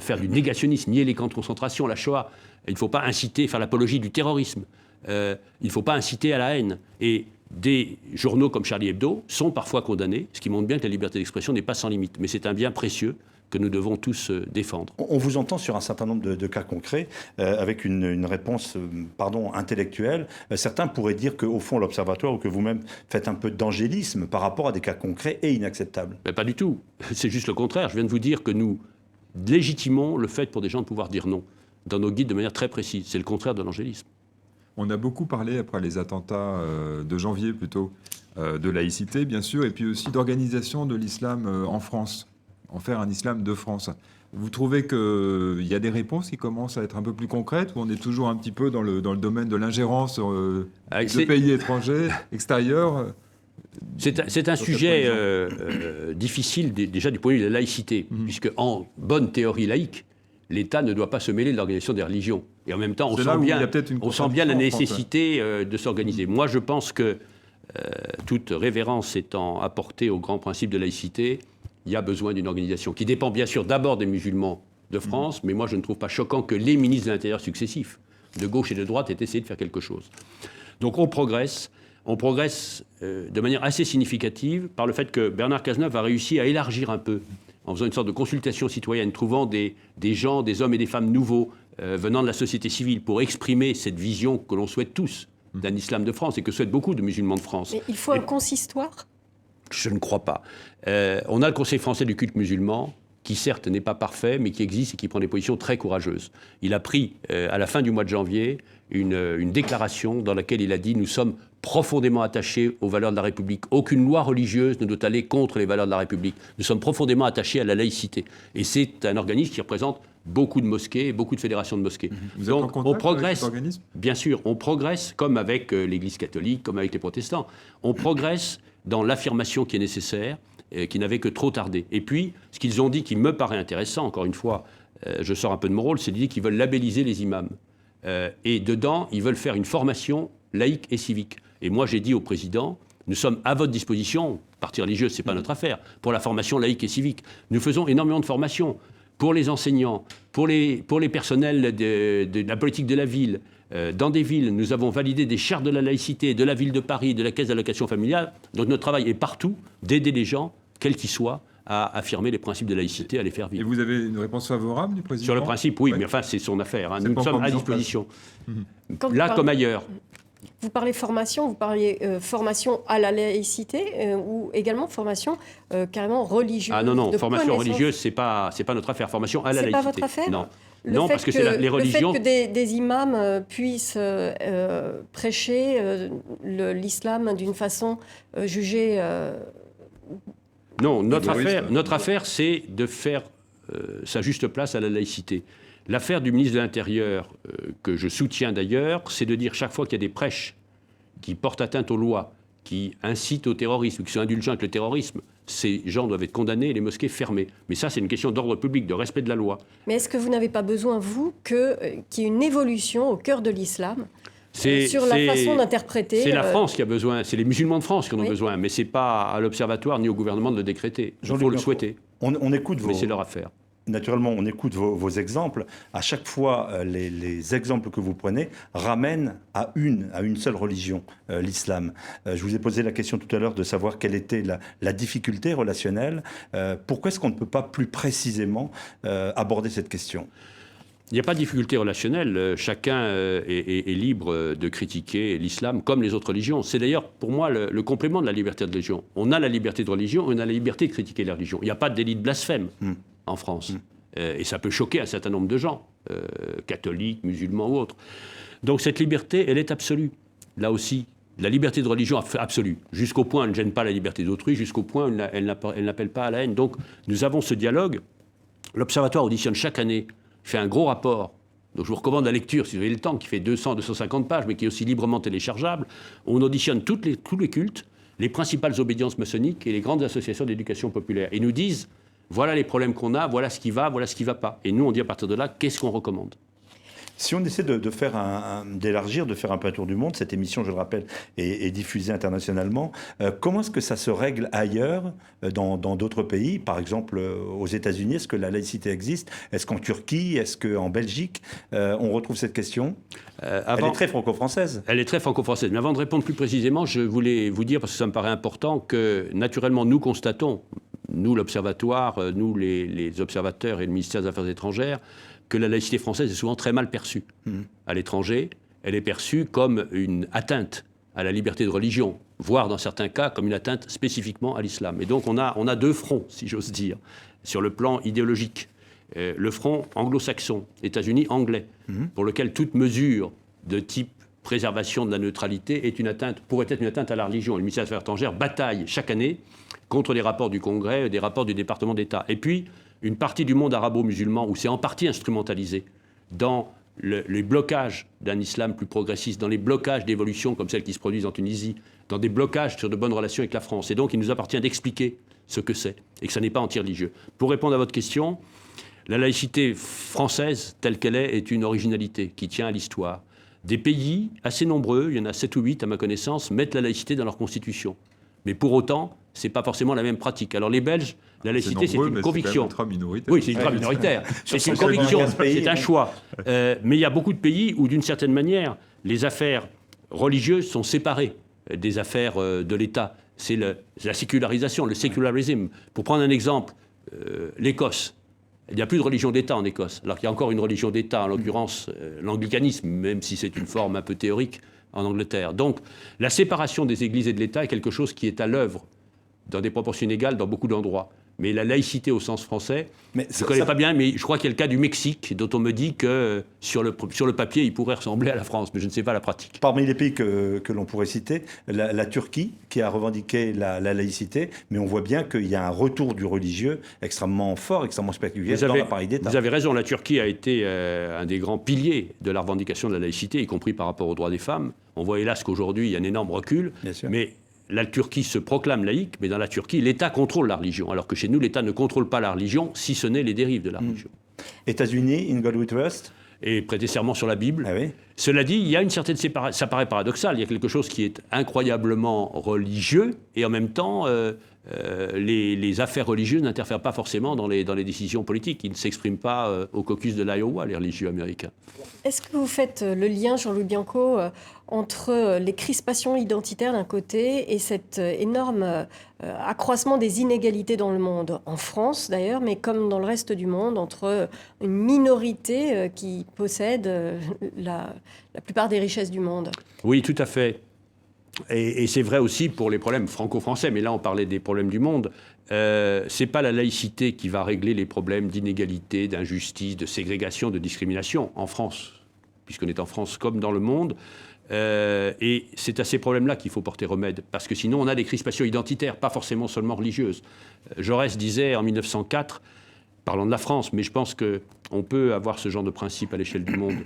faire du négationnisme, nier les camps de concentration, la Shoah. Il ne faut pas inciter, faire l'apologie du terrorisme. Il ne faut pas inciter à la haine. Et des journaux comme Charlie Hebdo sont parfois condamnés, ce qui montre bien que la liberté d'expression n'est pas sans limite. Mais c'est un bien précieux que nous devons tous défendre. On vous entend sur un certain nombre de cas concrets, avec une réponse intellectuelle. Certains pourraient dire qu'au fond, l'Observatoire, ou que vous-même faites un peu d'angélisme par rapport à des cas concrets et inacceptables. Mais pas du tout. C'est juste le contraire. Je viens de vous dire que nous légitimons le fait pour des gens de pouvoir dire non, dans nos guides de manière très précise. C'est le contraire de l'angélisme. On a beaucoup parlé, après les attentats de janvier plutôt, de laïcité, bien sûr, et puis aussi d'organisation de l'islam en France. En faire un islam de France. Vous trouvez qu'il y a des réponses qui commencent à être un peu plus concrètes, ou on est toujours un petit peu dans le domaine de l'ingérence de pays étrangers, extérieurs? C'est un sujet difficile déjà du point de vue de la laïcité, puisque en bonne théorie laïque, l'État ne doit pas se mêler de l'organisation des religions. Et en même temps, on sent bien la nécessité de s'organiser. Moi, je pense que toute révérence étant apportée au grand principe de laïcité, il y a besoin d'une organisation qui dépend bien sûr d'abord des musulmans de France, mais moi je ne trouve pas choquant que les ministres de l'Intérieur successifs, de gauche et de droite, aient essayé de faire quelque chose. Donc on progresse de manière assez significative par le fait que Bernard Cazeneuve a réussi à élargir un peu, en faisant une sorte de consultation citoyenne, trouvant des gens, des hommes et des femmes nouveaux venant de la société civile pour exprimer cette vision que l'on souhaite tous d'un islam de France et que souhaitent beaucoup de musulmans de France. Mais il faut un consistoire ? Je ne crois pas. On a le Conseil français du culte musulman, qui certes n'est pas parfait, mais qui existe et qui prend des positions très courageuses. Il a pris, à la fin du mois de janvier, une déclaration dans laquelle il a dit « Nous sommes profondément attachés aux valeurs de la République. Aucune loi religieuse ne doit aller contre les valeurs de la République. Nous sommes profondément attachés à la laïcité. » Et c'est un organisme qui représente beaucoup de mosquées, beaucoup de fédérations de mosquées. Vous êtes en contact on progresse, avec cet organisme ? Bien sûr, on progresse, comme avec l'Église catholique, comme avec les protestants. On progresse dans l'affirmation qui est nécessaire, qui n'avait que trop tardé. Et puis, ce qu'ils ont dit qui me paraît intéressant, encore une fois, je sors un peu de mon rôle, c'est l'idée qu'ils veulent labelliser les imams. Et dedans, ils veulent faire une formation laïque et civique. Et moi, j'ai dit au président, nous sommes à votre disposition, partie religieuse, ce n'est pas notre affaire, pour la formation laïque et civique. Nous faisons énormément de formations pour les enseignants, pour les personnels de la politique de la ville. Dans des villes, nous avons validé des chartes de la laïcité, de la ville de Paris, de la caisse d'allocation familiale. Donc notre travail est partout d'aider les gens, quels qu'ils soient, à affirmer les principes de laïcité, à les faire vivre. Et vous avez une réponse favorable du président ? Sur le principe, oui, mais enfin, c'est son affaire. Hein. Nous sommes à disposition. Là comme ailleurs. Vous parlez formation, vous parliez formation à la laïcité ou également formation carrément religieuse. Ah non, formation religieuse, c'est pas notre affaire. Formation à la laïcité. C'est pas votre affaire ? Non. Non, parce que c'est les religions... Le fait que des imams puissent prêcher l'islam d'une façon jugée... Non, notre affaire, c'est de faire sa juste place à la laïcité. L'affaire du ministre de l'Intérieur, que je soutiens d'ailleurs, c'est de dire chaque fois qu'il y a des prêches qui portent atteinte aux lois, qui incitent au terrorisme, qui sont indulgents avec le terrorisme, ces gens doivent être condamnés et les mosquées fermées. Mais ça, c'est une question d'ordre public, de respect de la loi. Mais est-ce que vous n'avez pas besoin, vous, qu'il y ait une évolution au cœur de l'islam sur la façon d'interpréter... C'est la France qui a besoin, c'est les musulmans de France qui en ont besoin, mais ce n'est pas à l'Observatoire ni au gouvernement de le décréter. Il faut le souhaiter. On écoute mais c'est leur affaire. Naturellement, on écoute vos exemples. À chaque fois, les exemples que vous prenez ramènent à une seule religion, l'islam. Je vous ai posé la question tout à l'heure de savoir quelle était la difficulté relationnelle. Pourquoi est-ce qu'on ne peut pas plus précisément aborder cette question ? Il n'y a pas de difficulté relationnelle. Chacun est libre de critiquer l'islam comme les autres religions. C'est d'ailleurs, pour moi, le complément de la liberté de religion. On a la liberté de religion, on a la liberté de critiquer la religion. Il n'y a pas de délit de blasphème en France. Et ça peut choquer un certain nombre de gens, catholiques, musulmans ou autres. Donc cette liberté, elle est absolue. Là aussi, la liberté de religion absolue. Jusqu'au point, elle ne gêne pas la liberté d'autrui, jusqu'au point, elle n'appelle pas à la haine. Donc nous avons ce dialogue. L'Observatoire auditionne chaque année, fait un gros rapport. Donc je vous recommande la lecture, si vous avez le temps, qui fait 200-250 pages, mais qui est aussi librement téléchargeable. On auditionne tous les cultes, les principales obédiences maçonniques et les grandes associations d'éducation populaire. Et nous disent, voilà les problèmes qu'on a, voilà ce qui va pas. Et nous, on dit à partir de là, qu'est-ce qu'on recommande ? Si on essaie d'élargir, de faire un peu un tour du monde, cette émission, je le rappelle, est diffusée internationalement. Comment est-ce que ça se règle ailleurs, dans d'autres pays ? Par exemple, aux États-Unis, est-ce que la laïcité existe ? Est-ce qu'en Turquie ? Est-ce qu'en Belgique, on retrouve cette question ? Elle est très franco-française. Elle est très franco-française. Mais avant de répondre plus précisément, je voulais vous dire, parce que ça me paraît important, que naturellement, nous constatons, nous l'Observatoire, nous les observateurs et le ministère des Affaires étrangères, que la laïcité française est souvent très mal perçue. À l'étranger, elle est perçue comme une atteinte à la liberté de religion, voire dans certains cas comme une atteinte spécifiquement à l'islam. Et donc on a deux fronts, si j'ose dire, sur le plan idéologique. Le front anglo-saxon, États-Unis anglais, pour lequel toute mesure de type préservation de la neutralité pourrait être une atteinte à la religion. Le ministère des Affaires étrangères bataille chaque année contre des rapports du Congrès, des rapports du département d'État. Et puis, une partie du monde arabo-musulman où c'est en partie instrumentalisé dans les blocages d'un islam plus progressiste, dans les blocages d'évolution comme celles qui se produisent en Tunisie, dans des blocages sur de bonnes relations avec la France. Et donc, il nous appartient d'expliquer ce que c'est et que ça n'est pas anti-religieux. Pour répondre à votre question, la laïcité française, telle qu'elle est une originalité qui tient à l'histoire. Des pays assez nombreux, il y en a 7 ou 8 à ma connaissance, mettent la laïcité dans leur constitution. Mais pour autant, ce n'est pas forcément la même pratique. Alors les Belges, la laïcité, c'est une conviction. C'est ultra-minoritaire. Oui, c'est ultra-minoritaire. C'est une conviction, c'est un choix. Mais il y a beaucoup de pays où, d'une certaine manière, les affaires religieuses sont séparées des affaires de l'État. C'est la sécularisation, le secularism. Pour prendre un exemple, l'Écosse. Il n'y a plus de religion d'État en Écosse, alors qu'il y a encore une religion d'État, en l'occurrence l'anglicanisme, même si c'est une forme un peu théorique en Angleterre. Donc la séparation des églises et de l'État est quelque chose qui est à l'œuvre dans des proportions inégales dans beaucoup d'endroits. Mais la laïcité au sens français, je ne connais pas bien, mais je crois qu'il y a le cas du Mexique, dont on me dit que sur le papier, il pourrait ressembler à la France, mais je ne sais pas la pratique. Parmi les pays que l'on pourrait citer, la Turquie, qui a revendiqué la laïcité, mais on voit bien qu'il y a un retour du religieux extrêmement fort, extrêmement spectaculaire dans l'appareil d'État. Vous avez raison, la Turquie a été un des grands piliers de la revendication de la laïcité, y compris par rapport aux droits des femmes. On voit hélas qu'aujourd'hui, il y a un énorme recul, mais la Turquie se proclame laïque, mais dans la Turquie, l'État contrôle la religion, alors que chez nous, l'État ne contrôle pas la religion, si ce n'est les dérives de la religion. États-Unis, in God we trust. Et prêter serment sur la Bible. Ah oui. Cela dit, il y a une certaine séparation. Ça paraît paradoxal, il y a quelque chose qui est incroyablement religieux, et en même temps, les affaires religieuses n'interfèrent pas forcément dans les décisions politiques. Ils ne s'expriment pas au caucus de l'Iowa, les religieux américains. Est-ce que vous faites le lien, Jean-Louis Bianco, entre les crispations identitaires d'un côté et cet énorme accroissement des inégalités dans le monde, en France d'ailleurs, mais comme dans le reste du monde, entre une minorité qui possède la plupart des richesses du monde ? Oui, tout à fait. Et c'est vrai aussi pour les problèmes franco-français, mais là on parlait des problèmes du monde. c'est pas la laïcité qui va régler les problèmes d'inégalité, d'injustice, de ségrégation, de discrimination en France, puisqu'on est en France comme dans le monde. Et c'est à ces problèmes-là qu'il faut porter remède, parce que sinon on a des crispations identitaires, pas forcément seulement religieuses. Jaurès disait en 1904, parlant de la France, mais je pense qu'on peut avoir ce genre de principe à l'échelle du monde,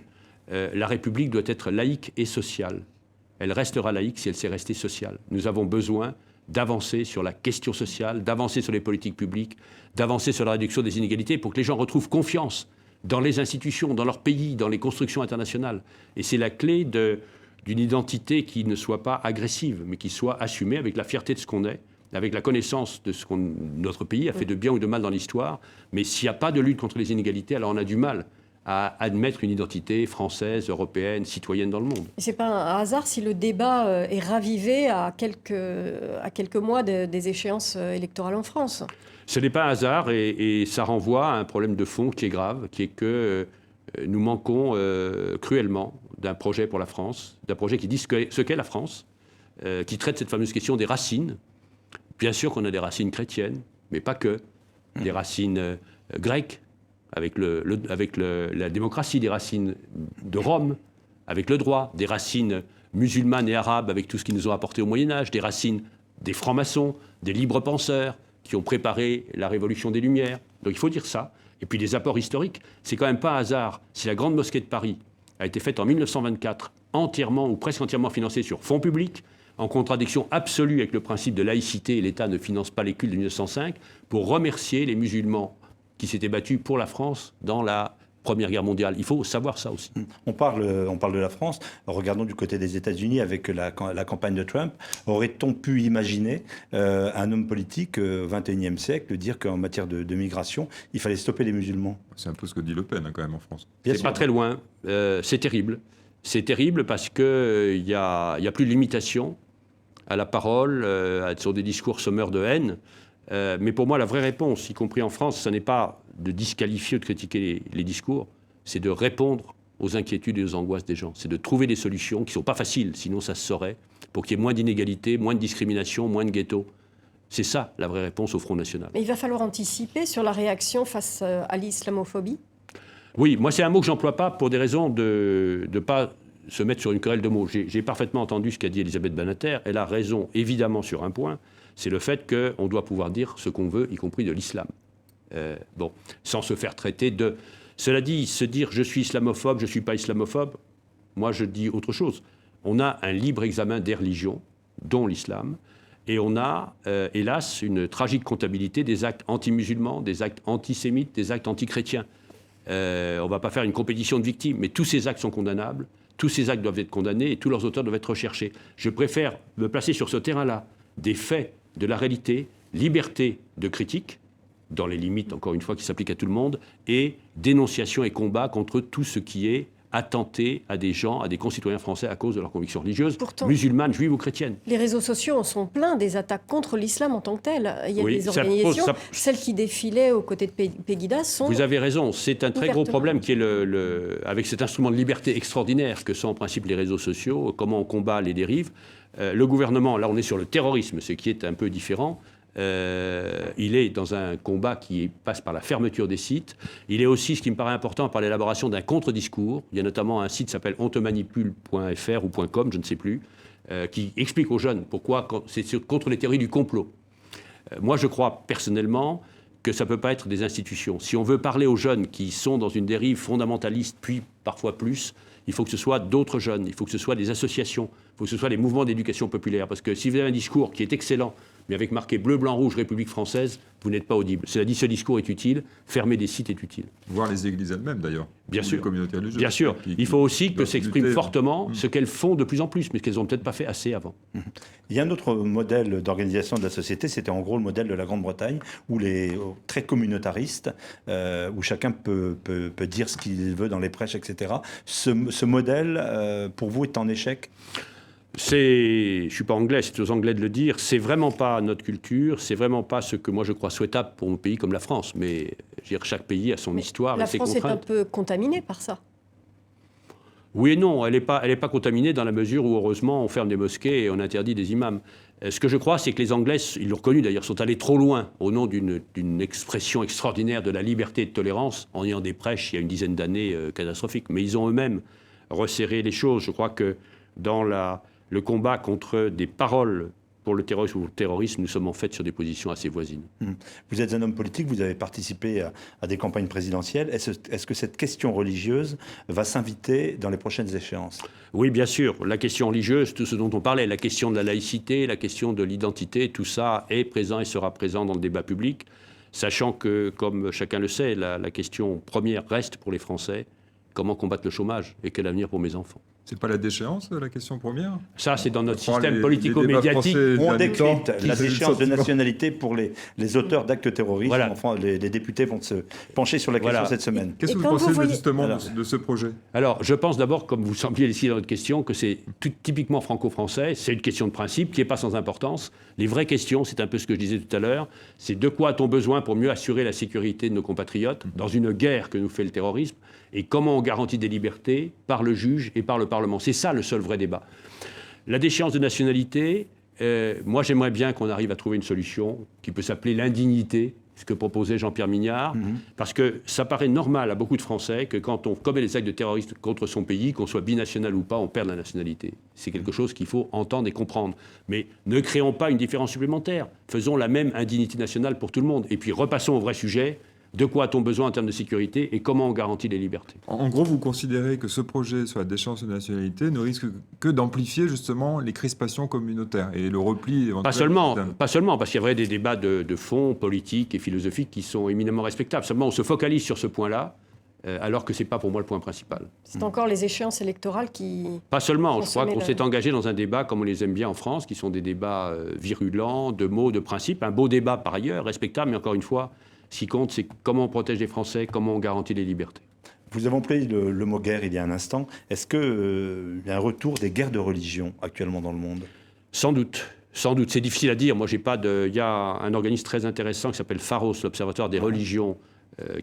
la République doit être laïque et sociale. Elle restera laïque si elle sait rester sociale. Nous avons besoin d'avancer sur la question sociale, d'avancer sur les politiques publiques, d'avancer sur la réduction des inégalités pour que les gens retrouvent confiance dans les institutions, dans leur pays, dans les constructions internationales. Et c'est la clé d'une identité qui ne soit pas agressive, mais qui soit assumée avec la fierté de ce qu'on est, avec la connaissance de ce que notre pays a fait de bien ou de mal dans l'histoire. Mais s'il n'y a pas de lutte contre les inégalités, alors on a du mal à admettre une identité française, européenne, citoyenne dans le monde. Ce n'est pas un hasard si le débat est ravivé à quelques mois des échéances électorales en France. Ce n'est pas un hasard et ça renvoie à un problème de fond qui est grave, qui est que nous manquons cruellement d'un projet pour la France, d'un projet qui dit ce qu'est la France, qui traite cette fameuse question des racines. Bien sûr qu'on a des racines chrétiennes, mais pas que. Des racines grecques, avec la démocratie, des racines de Rome, avec le droit, des racines musulmanes et arabes, avec tout ce qu'ils nous ont apporté au Moyen-Âge, des racines des francs-maçons, des libres penseurs qui ont préparé la révolution des Lumières. Donc il faut dire ça. Et puis des apports historiques. C'est quand même pas un hasard si la Grande Mosquée de Paris a été faite en 1924, entièrement ou presque entièrement financée sur fonds publics, en contradiction absolue avec le principe de laïcité, et l'État ne finance pas les cultes de 1905, pour remercier les musulmans qui s'étaient battus pour la France dans la Première Guerre mondiale. Il faut savoir ça aussi. On parle de la France. Regardons du côté des États-Unis avec la campagne de Trump. Aurait-on pu imaginer un homme politique au XXIe siècle dire qu'en matière de migration, il fallait stopper les musulmans? C'est un peu ce que dit Le Pen, hein, quand même, en France. C'est pas très loin. C'est terrible. C'est terrible parce qu'il n'y a plus de limitation à la parole, sur des discours semeurs de haine. Mais pour moi, la vraie réponse, y compris en France, ce n'est pas de disqualifier ou de critiquer les discours, c'est de répondre aux inquiétudes et aux angoisses des gens. C'est de trouver des solutions qui ne sont pas faciles, sinon ça se saurait, pour qu'il y ait moins d'inégalités, moins de discrimination, moins de ghettos. C'est ça, la vraie réponse au Front National. Mais il va falloir anticiper sur la réaction face à l'islamophobie. Oui, moi c'est un mot que j'emploie pas pour des raisons de ne pas se mettre sur une querelle de mots. J'ai parfaitement entendu ce qu'a dit Elisabeth Badinter. Elle a raison, évidemment, sur un point. C'est le fait qu'on doit pouvoir dire ce qu'on veut, y compris de l'islam. Sans se faire traiter de... Cela dit, se dire « je suis islamophobe, je ne suis pas islamophobe », moi je dis autre chose. On a un libre examen des religions, dont l'islam, et on a, hélas, une tragique comptabilité des actes anti-musulmans, des actes antisémites, des actes anti-chrétiens. On ne va pas faire une compétition de victimes, mais tous ces actes sont condamnables, tous ces actes doivent être condamnés et tous leurs auteurs doivent être recherchés. Je préfère me placer sur ce terrain-là des faits, de la réalité, liberté de critique, dans les limites, encore une fois, qui s'appliquent à tout le monde, et dénonciation et combat contre tout ce qui est attenté à des gens, à des concitoyens français à cause de leurs convictions religieuses, musulmanes, juives ou chrétiennes. Les réseaux sociaux sont pleins des attaques contre l'islam en tant que tel. Il y a des organisations, celles qui défilaient aux côtés de Pegida sont... Vous avez raison, c'est un très gros problème qui est avec cet instrument de liberté extraordinaire que sont en principe les réseaux sociaux, comment on combat les dérives. Le gouvernement, là on est sur le terrorisme, ce qui est un peu différent. Il est dans un combat qui passe par la fermeture des sites. Il est aussi, ce qui me paraît important, par l'élaboration d'un contre-discours. Il y a notamment un site qui s'appelle ontemanipule.fr ou .com, je ne sais plus, qui explique aux jeunes pourquoi c'est contre les théories du complot. Moi, je crois personnellement que ça ne peut pas être des institutions. Si on veut parler aux jeunes qui sont dans une dérive fondamentaliste, puis parfois plus, il faut que ce soit d'autres jeunes, il faut que ce soit des associations, il faut que ce soit des mouvements d'éducation populaire. Parce que si vous avez un discours qui est excellent, mais avec marqué bleu, blanc, rouge, République française, vous n'êtes pas audible. Cela dit, ce discours est utile, fermer des sites est utile. Voir les églises elles-mêmes, d'ailleurs. Bien sûr. Les communautés religieuses. Bien sûr. Il faut aussi que s'exprime fortement ce qu'elles font de plus en plus, mais qu'elles n'ont peut-être pas fait assez avant. Il y a un autre modèle d'organisation de la société, c'était en gros le modèle de la Grande-Bretagne, où très communautariste, où chacun peut dire ce qu'il veut dans les prêches, etc. Ce modèle, pour vous, est en échec ? Je ne suis pas anglais, c'est aux Anglais de le dire, c'est vraiment pas notre culture, c'est vraiment pas ce que moi je crois souhaitable pour un pays comme la France. Mais je veux dire, chaque pays a son histoire et ses contraintes. La France est un peu contaminée par ça. Oui et non, elle n'est pas contaminée dans la mesure où, heureusement, on ferme des mosquées et on interdit des imams. Ce que je crois, c'est que les Anglais, ils l'ont reconnu d'ailleurs, sont allés trop loin au nom d'une expression extraordinaire de la liberté et de tolérance, en ayant des prêches il y a une dizaine d'années catastrophiques. Mais ils ont eux-mêmes resserré les choses. Je crois que dans le combat contre des paroles pour le terrorisme ou le terrorisme, nous sommes en fait sur des positions assez voisines. Vous êtes un homme politique, vous avez participé à des campagnes présidentielles. Est-ce que cette question religieuse va s'inviter dans les prochaines échéances? Oui, bien sûr. La question religieuse, tout ce dont on parlait, la question de la laïcité, la question de l'identité, tout ça est présent et sera présent dans le débat public, sachant que, comme chacun le sait, la question première reste pour les Français, comment combattre le chômage et quel avenir pour mes enfants. C'est pas la déchéance, la question première? Ça, c'est dans notre On prend système les politico-médiatique. débats français On derniers temps, décrypte qui la c'est le déchéance de sentiment. nationalité pour les auteurs d'actes terroristes. Voilà. Enfin, les députés vont se pencher sur la question Voilà. cette semaine. Qu'est-ce Et que vous quand vous pensez voyez- justement Alors, de ce projet? Alors, je pense d'abord, comme vous sembliez ici dans votre question, que c'est typiquement franco-français. C'est une question de principe qui n'est pas sans importance. Les vraies questions, c'est un peu ce que je disais tout à l'heure, c'est de quoi a-t-on besoin pour mieux assurer la sécurité de nos compatriotes dans une guerre que nous fait le terrorisme, et comment on garantit des libertés par le juge et par le Parlement. C'est ça le seul vrai débat. La déchéance de nationalité, moi j'aimerais bien qu'on arrive à trouver une solution qui peut s'appeler l'indignité, ce que proposait Jean-Pierre Mignard, parce que ça paraît normal à beaucoup de Français que quand on commet des actes de terrorisme contre son pays, qu'on soit binational ou pas, on perd la nationalité. C'est quelque chose qu'il faut entendre et comprendre. Mais ne créons pas une différence supplémentaire. Faisons la même indignité nationale pour tout le monde. Et puis repassons au vrai sujet. De quoi a-t-on besoin en termes de sécurité et comment on garantit les libertés? En gros, vous considérez que ce projet sur la déchéance de nationalité ne risque que d'amplifier justement les crispations communautaires et le repli éventuel? Pas seulement, parce qu'il y a vrai des débats de fond politiques et philosophiques qui sont éminemment respectables. Seulement, on se focalise sur ce point-là, alors que ce n'est pas pour moi le point principal. C'est encore les échéances électorales qui... Pas seulement, je crois consommer qu'on la- s'est engagé dans un débat comme on les aime bien en France, qui sont des débats virulents, de mots, de principes. Un beau débat par ailleurs, respectable, mais encore une fois, ce qui compte, c'est comment on protège les Français, comment on garantit les libertés. Vous avez employé le mot guerre il y a un instant. Est-ce qu'il y a un retour des guerres de religion actuellement dans le monde? Sans doute. Sans doute, c'est difficile à dire. Moi, j'ai pas de. Il y a un organisme très intéressant qui s'appelle Pharos, l'Observatoire des religions,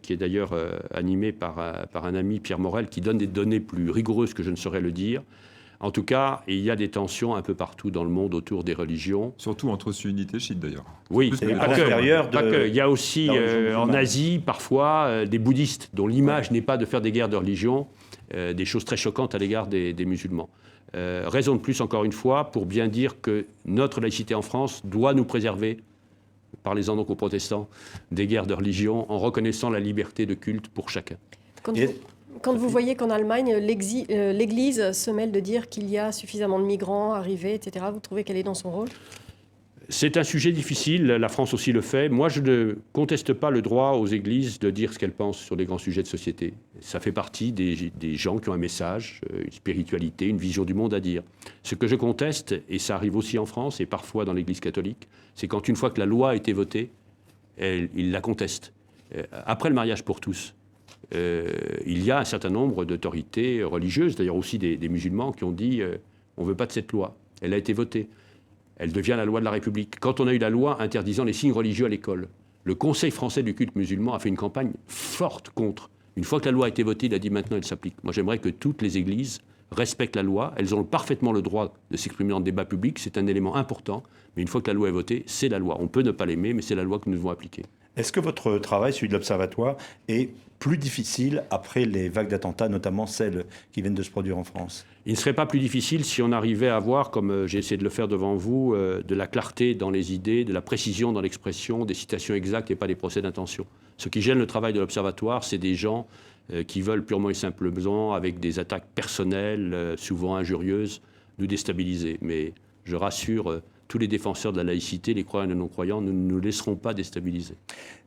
qui est d'ailleurs animé par un ami, Pierre Morel, qui donne des données plus rigoureuses que je ne saurais le dire. En tout cas, il y a des tensions un peu partout dans le monde autour des religions. Surtout entre sunnites et chiites d'ailleurs. Oui, Plus mais que pas à que. l'intérieur Pas de que. Il y a aussi la religion en musulmane. Asie, parfois, des bouddhistes dont l'image n'est pas de faire des guerres de religion, des choses très choquantes à l'égard des musulmans. Raison de plus, encore une fois, pour bien dire que notre laïcité en France doit nous préserver, parlez-en donc aux protestants, des guerres de religion, en reconnaissant la liberté de culte pour chacun. Quand vous voyez qu'en Allemagne, l'Église se mêle de dire qu'il y a suffisamment de migrants arrivés, etc., vous trouvez qu'elle est dans son rôle? C'est un sujet difficile, la France aussi le fait. Moi, je ne conteste pas le droit aux églises de dire ce qu'elles pensent sur les grands sujets de société. Ça fait partie des gens qui ont un message, une spiritualité, une vision du monde à dire. Ce que je conteste, et ça arrive aussi en France et parfois dans l'Église catholique, c'est quand une fois que la loi a été votée, ils la contestent. Après le mariage pour tous, il y a un certain nombre d'autorités religieuses, d'ailleurs aussi des musulmans, qui ont dit on ne veut pas de cette loi. Elle a été votée. Elle devient la loi de la République. Quand on a eu la loi interdisant les signes religieux à l'école, le Conseil français du culte musulman a fait une campagne forte contre. Une fois que la loi a été votée, il a dit maintenant elle s'applique. Moi j'aimerais que toutes les églises respectent la loi. Elles ont parfaitement le droit de s'exprimer dans le débat public. C'est un élément important. Mais une fois que la loi est votée, c'est la loi. On peut ne pas l'aimer, mais c'est la loi que nous devons appliquer. Est-ce que votre travail, celui de l'Observatoire, est plus difficile après les vagues d'attentats, notamment celles qui viennent de se produire en France? Il ne serait pas plus difficile si on arrivait à avoir, comme j'ai essayé de le faire devant vous, de la clarté dans les idées, de la précision dans l'expression, des citations exactes et pas des procès d'intention. Ce qui gêne le travail de l'Observatoire, c'est des gens qui veulent purement et simplement, avec des attaques personnelles, souvent injurieuses, nous déstabiliser. Mais je rassure tous les défenseurs de la laïcité, les croyants et les non-croyants, nous ne nous laisserons pas déstabiliser.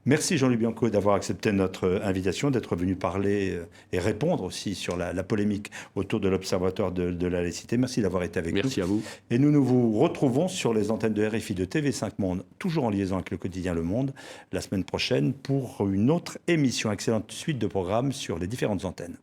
Merci Jean-Louis Bianco d'avoir accepté notre invitation, d'être venu parler et répondre aussi sur la polémique autour de l'Observatoire de la laïcité. Merci d'avoir été avec nous. Merci à vous. Et nous vous retrouvons sur les antennes de RFI de TV5 Monde, toujours en liaison avec le quotidien Le Monde, la semaine prochaine pour une autre émission. Excellente suite de programmes sur les différentes antennes.